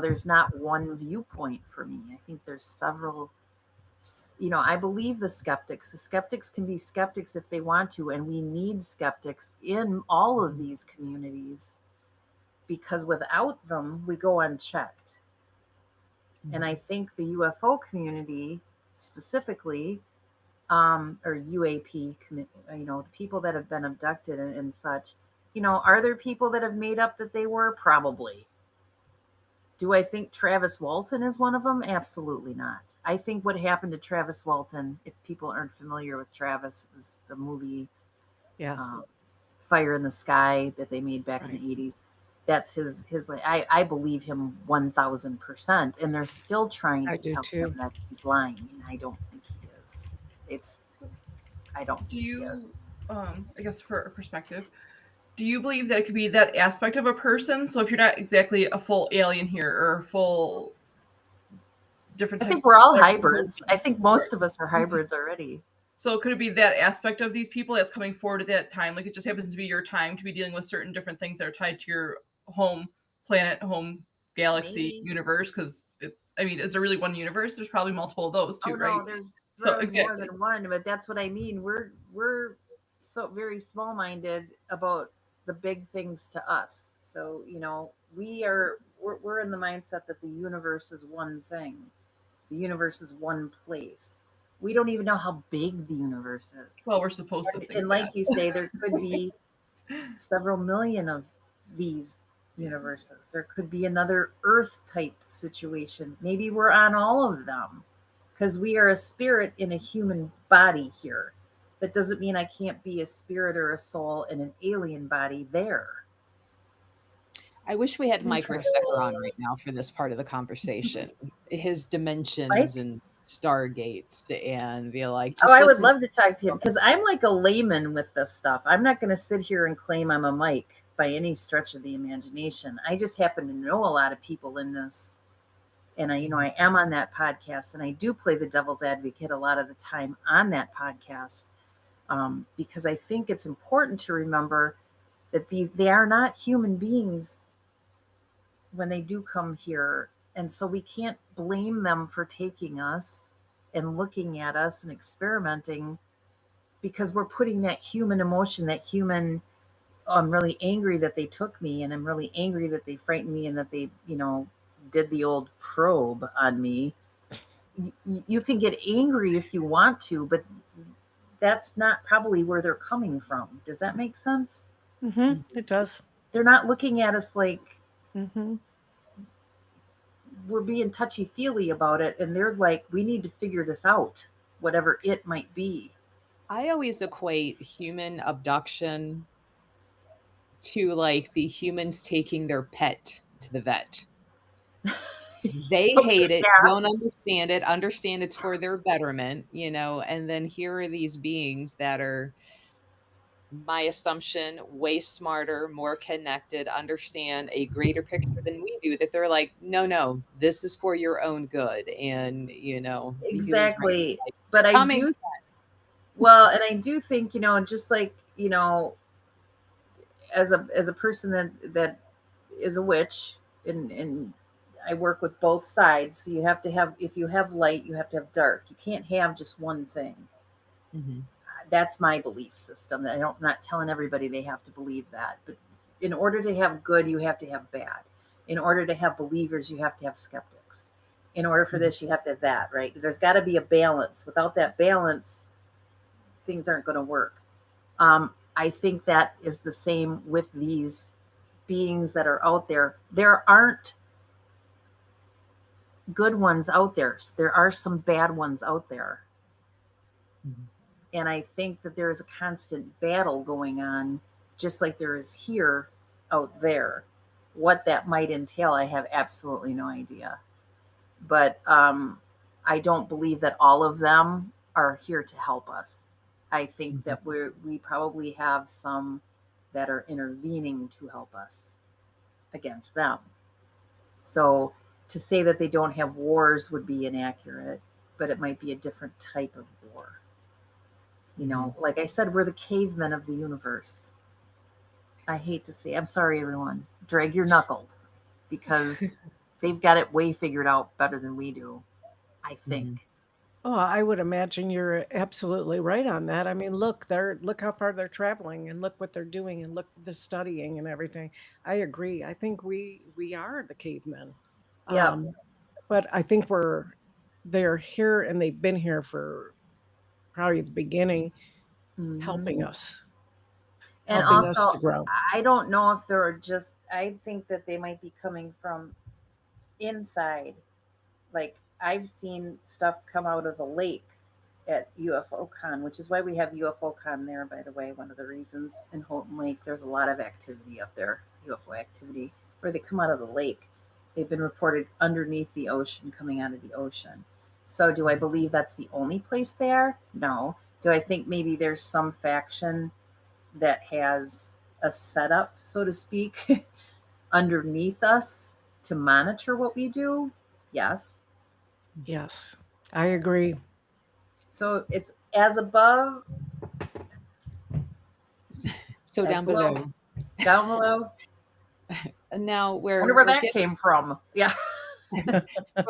there's not one viewpoint for me. I think there's several. I believe the skeptics. The skeptics can be skeptics if they want to, and we need skeptics in all of these communities because without them, we go unchecked. Mm-hmm. And I think the UFO community specifically, or UAP, the people that have been abducted and such, are there people that have made up that they were? Probably. Do I think Travis Walton is one of them? Absolutely not. I think what happened to Travis Walton, if people aren't familiar with Travis, was the movie Fire in the Sky that they made back in the 80s. That's his I believe him 1000%, and they're still trying to tell him that he's lying, and I don't think he is. I don't. Do you I guess for a perspective, do you believe that it could be that aspect of a person? So if you're not exactly a full alien here or a full different type, I think we're all hybrids. I think most of us are hybrids already. So could it be that aspect of these people that's coming forward at that time? Like it just happens to be your time to be dealing with certain different things that are tied to your home planet, home galaxy, universe? Because is there really one universe? There's probably multiple of those too, right? No, there's more than one, but that's what I mean. We're so very small-minded about the big things to us. So, we're in the mindset that the universe is one thing. The universe is one place. We don't even know how big the universe is. Well, we're supposed to think And like that. you say, there could be several million of these universes. There could be another Earth type situation. Maybe we're on all of them because we are a spirit in a human body here. That doesn't mean I can't be a spirit or a soul in an alien body there. I wish we had Mike Interesting. Ricksecker on right now for this part of the conversation. His Mike? dimensions and stargates, and be like, Oh, just I would listen love to talk to him because I'm like a layman with this stuff. I'm not going to sit here and claim I'm a Mike by any stretch of the imagination. I just happen to know a lot of people in this. And I am on that podcast, and I do play the devil's advocate a lot of the time on that podcast, because I think it's important to remember that they are not human beings when they do come here. And so we can't blame them for taking us and looking at us and experimenting, because we're putting that human emotion, that human, oh, I'm really angry that they took me, and I'm really angry that they frightened me, and that they, did the old probe on me. You can get angry if you want to, but that's not probably where they're coming from. Does that make sense? It does. They're not looking at us like Mm-hmm. we're being touchy-feely about it, and they're like, we need to figure this out, whatever it might be. I always equate human abduction to like the humans taking their pet to the vet. They hate it, Yeah. don't understand it's for their betterment, and then here are these beings that are, my assumption, way smarter, more connected, understand a greater picture than we do, that they're like, no, no, this is for your own good. And, the humans might be Exactly. like, But I coming. do, well, and I do think, just like, as a person that is a witch, and I work with both sides. So you have to have, if you have light, you have to have dark. You can't have just one thing. Mhm. That's my belief system. I'm not telling everybody they have to believe that, but in order to have good, you have to have bad. In order to have believers, you have to have skeptics. In order for this, you have to have that, right? There's got to be a balance. Without that balance, things aren't going to work. I think that is the same with these beings that are out there. There aren't good ones out there. There are some bad ones out there. Mhm. And I think that there is a constant battle going on, just like there is here out there. What that might entail, I have absolutely no idea. But I don't believe that all of them are here to help us. I think that we probably have some that are intervening to help us against them. So to say that they don't have wars would be inaccurate, but it might be a different type of war. Like I said, we're the cavemen of the universe. I hate to say, I'm sorry, everyone. Drag your knuckles, because they've got it way figured out better than we do, I think. Oh, I would imagine you're absolutely right on that. I mean, look how far they're traveling, and look what they're doing, and look the studying and everything. I agree. I think we are the cavemen. Yeah. But I think they're here, and they've been here for probably the beginning, helping us. And helping us also, to grow. I don't know if they're just, I think that they might be coming from inside. Like, I've seen stuff come out of the lake at UFO Con, which is why we have UFO Con there, by the way. One of the reasons in Houghton Lake, there's a lot of activity up there, UFO activity, where they come out of the lake. They've been reported underneath the ocean, coming out of the ocean. So do I believe that's the only place they are? No. Do I think maybe there's some faction that has a setup, so to speak, underneath us to monitor what we do? Yes. Yes, I agree. So it's as above, So as down below. down below. Now I wonder where that came from. Yeah.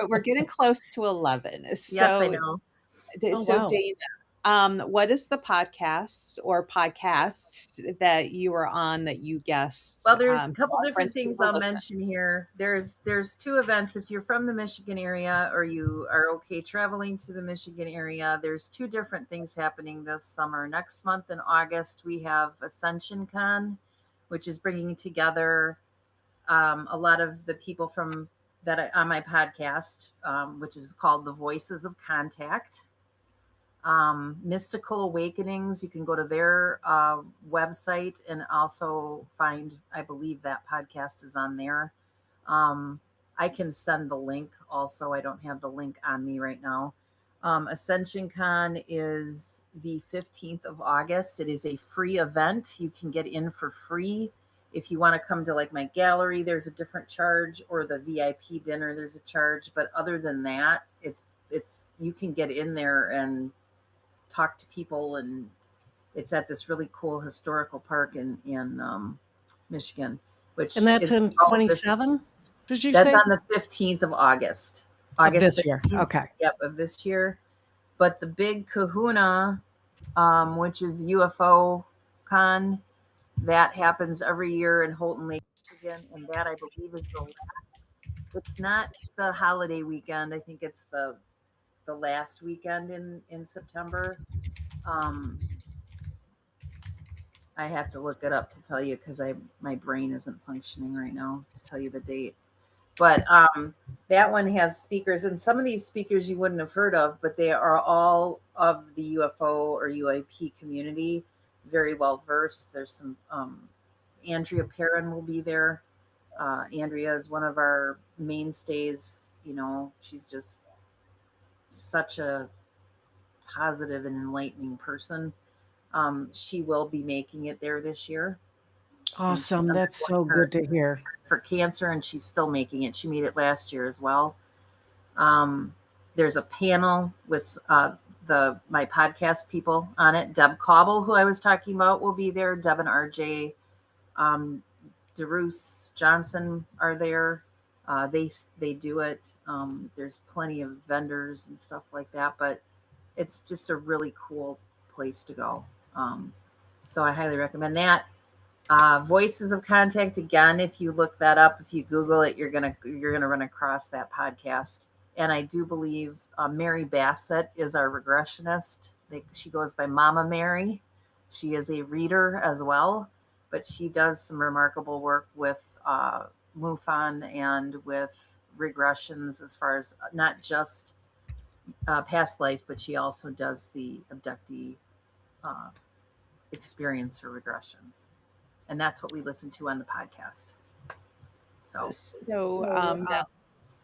we're getting close to 11. Yes, I know. Oh, So wow. Dana, What is the podcast or podcasts that you were on that you guessed? Well, there's a So couple our different friends things will I'll listen. mention here. There's two events. If you're from the Michigan area or you are okay traveling to the Michigan area, there's two different things happening this summer. Next month in August, we have Ascension Con, which is bringing together a lot of the people from on my podcast, which is called The Voices of Contact. Mystical Awakenings. You can go to their website and also find, I believe that podcast is on there. I can send the link also. I don't have the link on me right now. Ascension Con is the 15th of August. It is a free event. You can get in for free. If you want to come to like my gallery, there's a different charge, or the VIP dinner, there's a charge. But other than that, it's you can get in there and talk to people, and it's at this really cool historical park in Michigan, which And that's is in all this. 27? Did you That's say? on the 15th of August. Of August this year. 15th. Okay. Yep, of this year. But the big Kahuna, which is UFO Con, that happens every year in Houghton Lake, Michigan, and that I believe is it's not the holiday weekend. I think it's the last weekend in September. I have to look it up to tell you because my brain isn't functioning right now to tell you the date. But that one has speakers, and some of these speakers you wouldn't have heard of, but they are all of the UFO or UAP community, very well versed. There's some Andrea Perrin will be there. Andrea is one of our mainstays. You know, she's just such a positive and enlightening person. She will be making it there this year. Awesome. That's so good to hear. For cancer, and she's still making it. She made it last year as well. There's a panel with my podcast people on it. Deb Cobble, who I was talking about, will be there. Deb and RJ DeRoos Johnson are there. They do it. There's plenty of vendors and stuff like that, but it's just a really cool place to go. So I highly recommend that. Voices of Contact, again, if you look that up, if you Google it, you're gonna run across that podcast. And I do believe Mary Bassett is our regressionist. She goes by Mama Mary. She is a reader as well, but she does some remarkable work with MUFON and with regressions, as far as not just past life, but she also does the abductee experience or regressions. And that's what we listen to on the podcast. So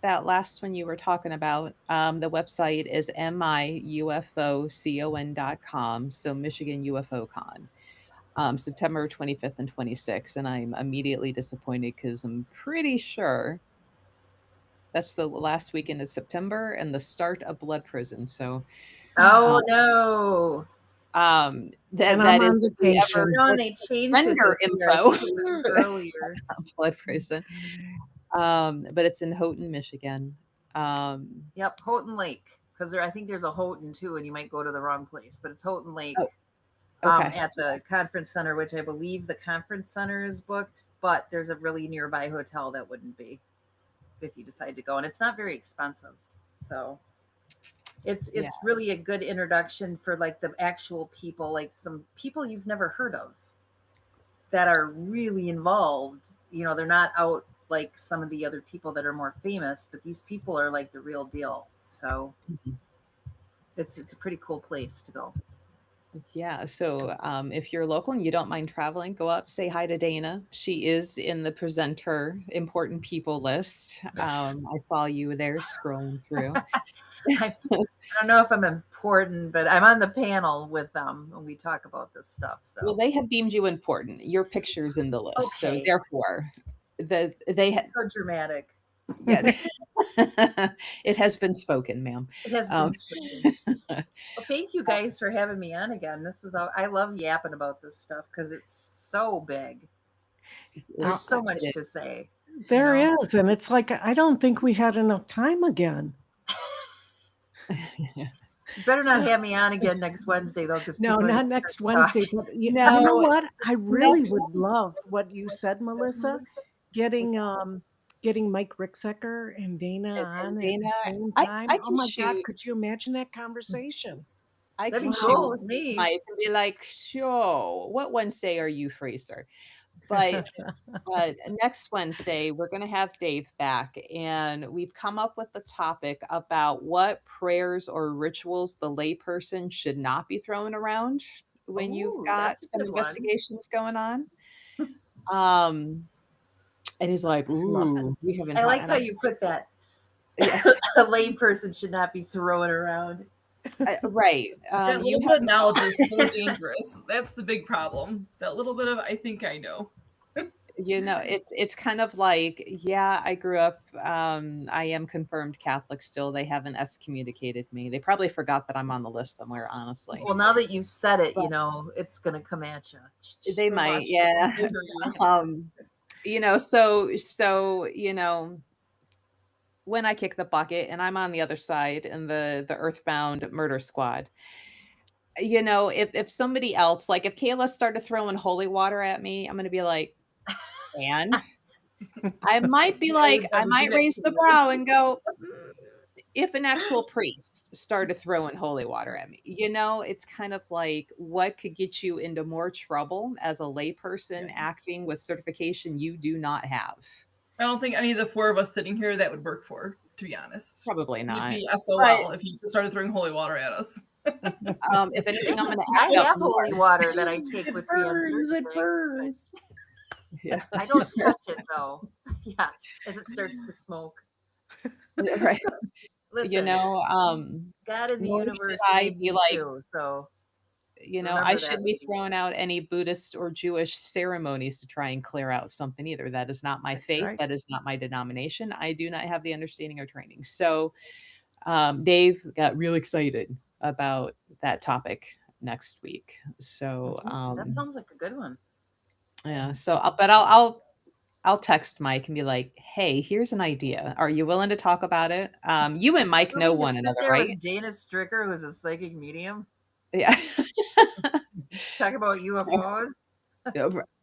that last one you were talking about, the website is miufocon.com. So Michigan UFO Con, September 25th and 26th. And I'm immediately disappointed because I'm pretty sure that's the last weekend of September and the start of Blood Prison. So, no. That is vacation. No, they changed vendor it info earlier. Blood Prison, but it's in Houghton, Michigan. Yep, Houghton Lake, because I think there's a Houghton too, and you might go to the wrong place, but it's Houghton Lake. Okay. At the conference center, which I believe the conference center is booked, but there's a really nearby hotel that wouldn't be if you decide to go, and it's not very expensive, so. It's really a good introduction for like the actual people, like some people you've never heard of that are really involved. You know, they're not out like some of the other people that are more famous, but these people are like the real deal. So it's a pretty cool place to go. Yeah. So if you're local and you don't mind traveling, go up, say hi to Dana. She is in the presenter important people list. I saw you there scrolling through. I don't know if I'm important, but I'm on the panel with them when we talk about this stuff. So, well, they have deemed you important. Your picture's in the list, okay. So therefore, they had so dramatic. Yeah, it has been spoken, ma'am. It has been spoken. Well, thank you guys for having me on again. I love yapping about this stuff because it's so big. There's so much to say. There is, and it's like I don't think we had enough time again. You better not So- have me on again next Wednesday, though, because No, not next Wednesday. But you know No, what? I really next- would love what you said, Melissa. Getting getting Mike Ricksecker and Dana on And at Dana, the same I time. Oh can my God, shoot. could you imagine that conversation? I That'd can be cool shoot with me. Mike and be like, sure. What Wednesday are you free, sir? But next Wednesday, we're going to have Dave back, and we've come up with the topic about what prayers or rituals the layperson should not be throwing around when you've Ooh, got that's a some good one. investigations going on. And he's like, love it. "Ooh, we haven't." I like and how I'm you put that. yeah, A lame person should not be throwing around. right. That You little have bit of knowledge is so dangerous. That's the big problem. That little bit of I think I know. it's kind of like, yeah, I grew up, I am confirmed Catholic still. They haven't excommunicated me. They probably forgot that I'm on the list somewhere, honestly. Well, now that you've said it, But it's gonna come at you. they We're might, watching. yeah. I hear you. So when I kick the bucket and I'm on the other side in the Earthbound murder squad, if somebody else, like if Kayla started throwing holy water at me, I'm gonna be like, and I might be I would like, I never do might that raise to the you. brow and go, if an actual priest started throwing holy water at me, it's kind of like what could get you into more trouble as a layperson acting with certification you do not have. I don't think any of the four of us sitting here that would work for, to be honest. Probably We'd not. be But SOL if you started throwing holy water at us. if anything, I'm going to I act up have more. holy water that I take It with me on burns, certain it things. burns. Yeah, I don't touch it though. Yeah, as it starts to smoke. right. Listen, God in the Nor should universe I made be me like, too. So I remember that shouldn't with be me. throwing out any Buddhist or Jewish ceremonies to try and clear out something either. That is not my That's faith. right. That is not my denomination. I do not have the understanding or training. So, Dave got real excited about that topic next week. So, That sounds like a good one. yeah. So, I'll text Mike and be like, "Hey, here's an idea. Are you willing to talk about it?" You and Mike know Willing to one sit another, there right? with Dana Stricker, who's a psychic medium, Yeah. talk about UFOs.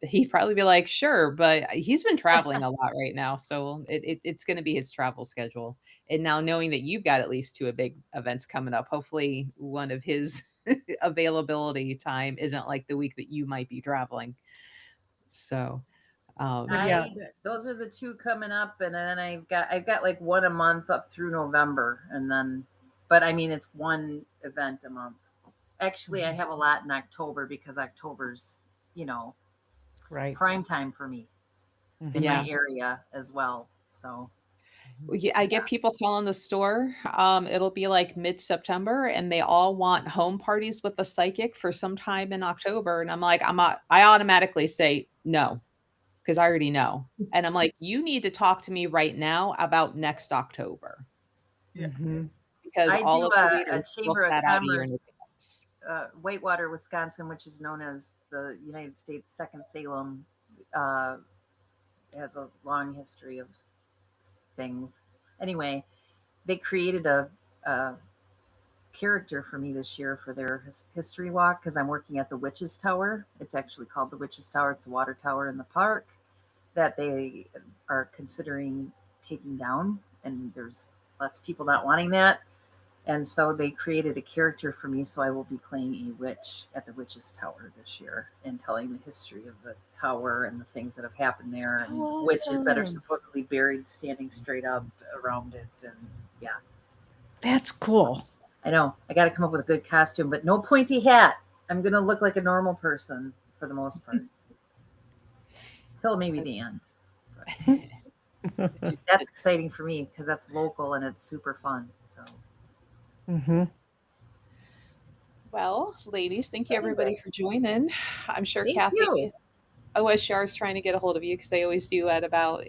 He'd probably be like, "Sure," but he's been traveling a lot right now, so it's gonna be his travel schedule. And now knowing that you've got at least 2 big events coming up, hopefully one of his availability time isn't like the week that you might be traveling. So, But yeah, Those are the 2 coming up, and then I've got like one a month up through November, and then, but I mean it's one event a month. Actually, I have a lot in October because October's right. prime time for me in yeah. my area as well. So I get people calling the store. It'll be like mid-September, and they all want home parties with the psychic for some time in October. And I'm like, I automatically say no, because I already know. And I'm like, you need to talk to me right now about next October. Yeah. Because I all do of the a leaders book Chamber of that out a year in Commerce, advance. Whitewater, Wisconsin, which is known as the United States Second Salem, has a long history of things. Anyway, they created a character for me this year for their history walk because I'm working at the Witches Tower. It's actually called the Witches Tower. It's a water tower in the park that they are considering taking down, and there's lots of people not wanting that. And so they created a character for me, so I will be playing a witch at the Witches Tower this year and telling the history of the tower and the things that have happened there, and witches that are supposedly buried standing straight up around it. And yeah, That's cool. I know. I got to come up with a good costume, but no pointy hat. I'm going to look like a normal person for the most part. Till maybe the end. But that's exciting for me because that's local and it's super fun. So. Well, ladies, thank you everybody for joining. I'm sure Thank Kathy, you. OSR is trying to get a hold of you because they always do at about,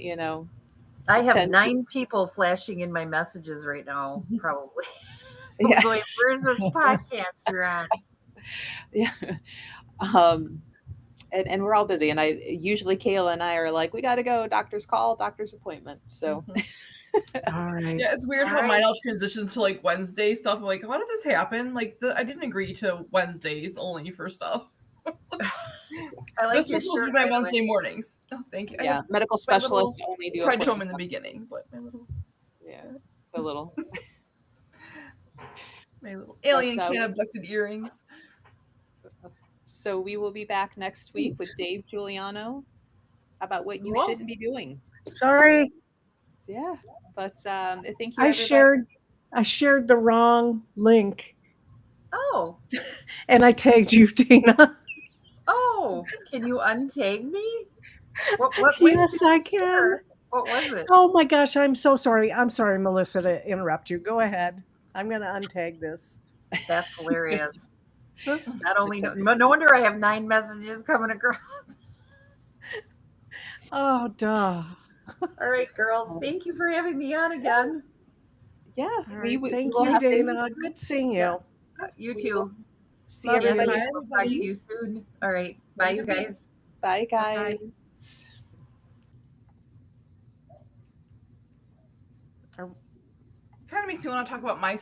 I have 10 9 people flashing in my messages right now, probably. Yeah. Going, where's this podcast you're on? Yeah. And we're all busy. And usually Kayla and I are like, we got to go, doctor's call, doctor's appointment. So All right. Yeah, it's weird All how right. mine all transitions to like Wednesday stuff. I'm like, how did this happen? Like, I didn't agree to Wednesdays only for stuff. I like This your was supposed to shirt, be my by the way. Wednesday mornings. Oh, thank you. I Yeah, have medical my little specialists only do tried to him in appointments the on beginning, but my little the little. alien But, cat abducted earrings. So we will be back next week with Dave Giuliano about what you Whoa. shouldn't be doing. Sorry, Yeah, but thank you, I everybody. shared the wrong link, Oh, and I tagged you, Dana. oh, can you untag me? What link Yes, did you I can. share? What was it? Oh my gosh, I'm so sorry. I'm sorry, Melissa, to interrupt you. Go ahead. I'm going to untag this. That's hilarious. Not only no wonder I have 9 messages coming across. Oh, duh. All right, girls. Thank you for having me on again. Yeah, All right. we Thank will you, have to. Dana. Good seeing you. Yeah. You We will too. see Love you. everybody. Bye, next Talk to week. you soon. All right. Bye, you guys. Bye, guys. Kind of makes me want to talk about my